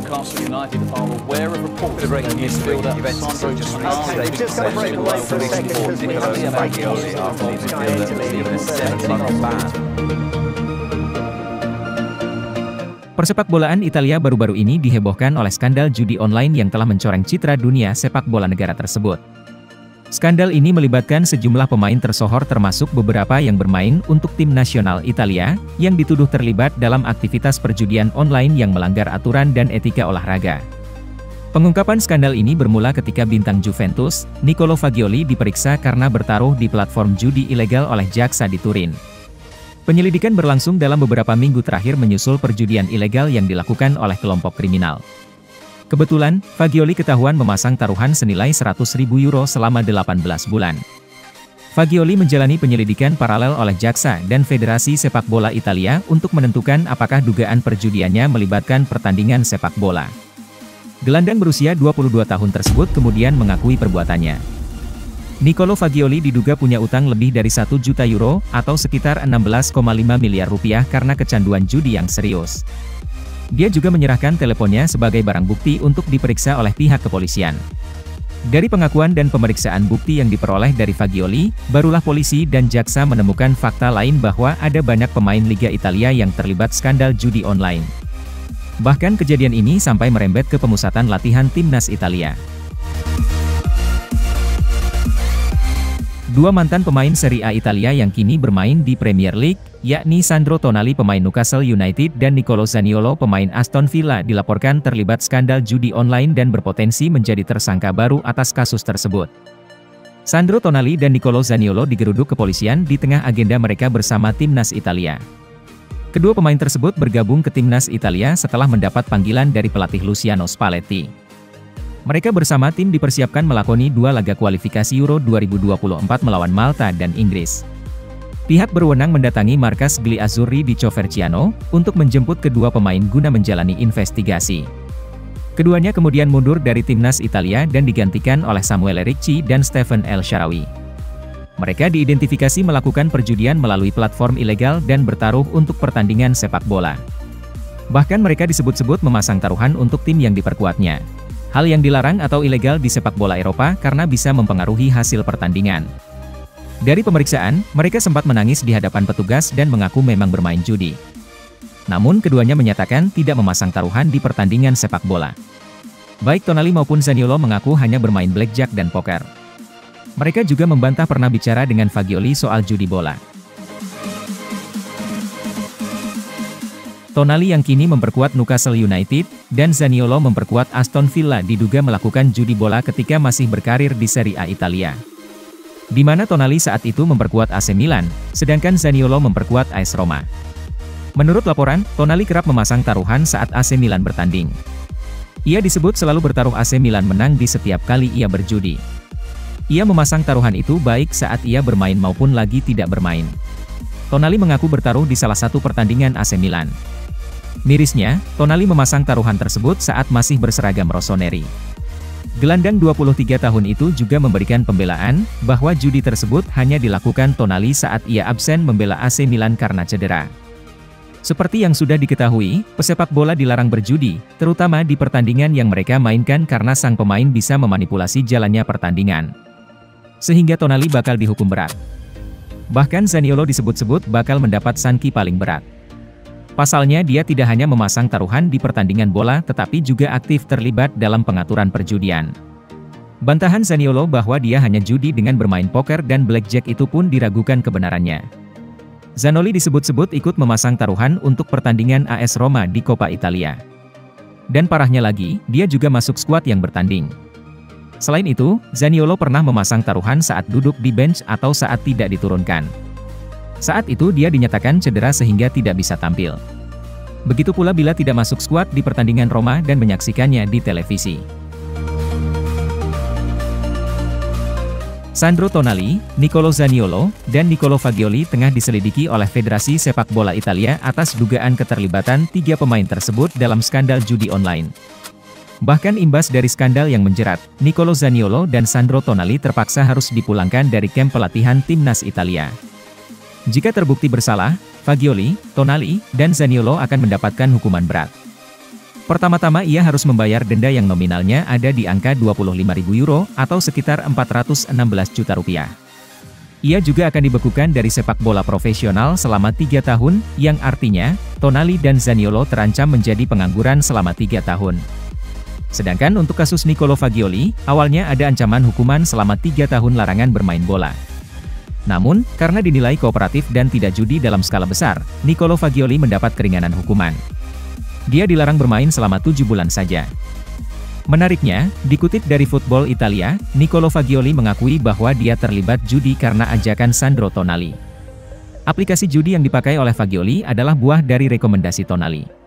Newcastle United are aware of reports of their midfielder Sandro Tonali. Just going to break away for a second because we have some breaking news from Sky Italy. Persepakbolaan Italia baru-baru ini dihebohkan oleh skandal judi online yang telah mencoreng citra dunia sepak bola negara tersebut. Skandal ini melibatkan sejumlah pemain tersohor termasuk beberapa yang bermain untuk tim nasional Italia, yang dituduh terlibat dalam aktivitas perjudian online yang melanggar aturan dan etika olahraga. Pengungkapan skandal ini bermula ketika bintang Juventus, Niccolò Fagioli diperiksa karena bertaruh di platform judi ilegal oleh jaksa di Turin. Penyelidikan berlangsung dalam beberapa minggu terakhir menyusul perjudian ilegal yang dilakukan oleh kelompok kriminal. Kebetulan, Fagioli ketahuan memasang taruhan senilai 100.000 euro selama 18 bulan. Fagioli menjalani penyelidikan paralel oleh jaksa dan Federasi Sepak Bola Italia untuk menentukan apakah dugaan perjudiannya melibatkan pertandingan sepak bola. Gelandang berusia 22 tahun tersebut kemudian mengakui perbuatannya. Niccolò Fagioli diduga punya utang lebih dari 1 juta euro, atau sekitar 16,5 miliar rupiah karena kecanduan judi yang serius. Dia juga menyerahkan teleponnya sebagai barang bukti untuk diperiksa oleh pihak kepolisian. Dari pengakuan dan pemeriksaan bukti yang diperoleh dari Fagioli, barulah polisi dan jaksa menemukan fakta lain bahwa ada banyak pemain Liga Italia yang terlibat skandal judi online. Bahkan kejadian ini sampai merembet ke pemusatan latihan timnas Italia. Dua mantan pemain Serie A Italia yang kini bermain di Premier League, yakni Sandro Tonali pemain Newcastle United dan Niccolò Zaniolo pemain Aston Villa dilaporkan terlibat skandal judi online dan berpotensi menjadi tersangka baru atas kasus tersebut. Sandro Tonali dan Niccolò Zaniolo digeruduk kepolisian di tengah agenda mereka bersama timnas Italia. Kedua pemain tersebut bergabung ke timnas Italia setelah mendapat panggilan dari pelatih Luciano Spalletti. Mereka bersama tim dipersiapkan melakoni 2 laga kualifikasi Euro 2024 melawan Malta dan Inggris. Pihak berwenang mendatangi markas Gli Azzurri di Coverciano untuk menjemput kedua pemain guna menjalani investigasi. Keduanya kemudian mundur dari timnas Italia dan digantikan oleh Samuele Ricci dan Stephen El Shaarawy. Mereka diidentifikasi melakukan perjudian melalui platform ilegal dan bertaruh untuk pertandingan sepak bola. Bahkan mereka disebut-sebut memasang taruhan untuk tim yang diperkuatnya. Hal yang dilarang atau ilegal di sepak bola Eropa karena bisa mempengaruhi hasil pertandingan. Dari pemeriksaan, mereka sempat menangis di hadapan petugas dan mengaku memang bermain judi. Namun keduanya menyatakan tidak memasang taruhan di pertandingan sepak bola. Baik Tonali maupun Zaniolo mengaku hanya bermain blackjack dan poker. Mereka juga membantah pernah bicara dengan Fagioli soal judi bola. Tonali yang kini memperkuat Newcastle United, dan Zaniolo memperkuat Aston Villa diduga melakukan judi bola ketika masih berkarir di Serie A Italia. Di mana Tonali saat itu memperkuat AC Milan, sedangkan Zaniolo memperkuat AS Roma. Menurut laporan, Tonali kerap memasang taruhan saat AC Milan bertanding. Ia disebut selalu bertaruh AC Milan menang di setiap kali ia berjudi. Ia memasang taruhan itu baik saat ia bermain maupun lagi tidak bermain. Tonali mengaku bertaruh di salah satu pertandingan AC Milan. Mirisnya, Tonali memasang taruhan tersebut saat masih berseragam rossoneri. Gelandang 23 tahun itu juga memberikan pembelaan, bahwa judi tersebut hanya dilakukan Tonali saat ia absen membela AC Milan karena cedera. Seperti yang sudah diketahui, pesepak bola dilarang berjudi, terutama di pertandingan yang mereka mainkan karena sang pemain bisa memanipulasi jalannya pertandingan. Sehingga Tonali bakal dihukum berat. Bahkan Zaniolo disebut-sebut bakal mendapat sanksi paling berat. Pasalnya dia tidak hanya memasang taruhan di pertandingan bola tetapi juga aktif terlibat dalam pengaturan perjudian. Bantahan Zaniolo bahwa dia hanya judi dengan bermain poker dan blackjack itu pun diragukan kebenarannya. Zanoli disebut-sebut ikut memasang taruhan untuk pertandingan AS Roma di Coppa Italia. Dan parahnya lagi, dia juga masuk skuad yang bertanding. Selain itu, Zaniolo pernah memasang taruhan saat duduk di bench atau saat tidak diturunkan. Saat itu dia dinyatakan cedera sehingga tidak bisa tampil. Begitu pula bila tidak masuk skuad di pertandingan Roma dan menyaksikannya di televisi. Sandro Tonali, Niccolò Zaniolo, dan Niccolò Fagioli tengah diselidiki oleh Federasi Sepak Bola Italia atas dugaan keterlibatan 3 pemain tersebut dalam skandal judi online. Bahkan imbas dari skandal yang menjerat, Niccolò Zaniolo dan Sandro Tonali terpaksa harus dipulangkan dari kamp pelatihan timnas Italia. Jika terbukti bersalah, Fagioli, Tonali, dan Zaniolo akan mendapatkan hukuman berat. Pertama-tama ia harus membayar denda yang nominalnya ada di angka 25.000 euro atau sekitar 416 juta rupiah. Ia juga akan dibekukan dari sepak bola profesional selama 3 tahun, yang artinya, Tonali dan Zaniolo terancam menjadi pengangguran selama 3 tahun. Sedangkan untuk kasus Niccolò Fagioli, awalnya ada ancaman hukuman selama 3 tahun larangan bermain bola. Namun, karena dinilai kooperatif dan tidak judi dalam skala besar, Niccolò Fagioli mendapat keringanan hukuman. Dia dilarang bermain selama 7 bulan saja. Menariknya, dikutip dari Football Italia, Niccolò Fagioli mengakui bahwa dia terlibat judi karena ajakan Sandro Tonali. Aplikasi judi yang dipakai oleh Fagioli adalah buah dari rekomendasi Tonali.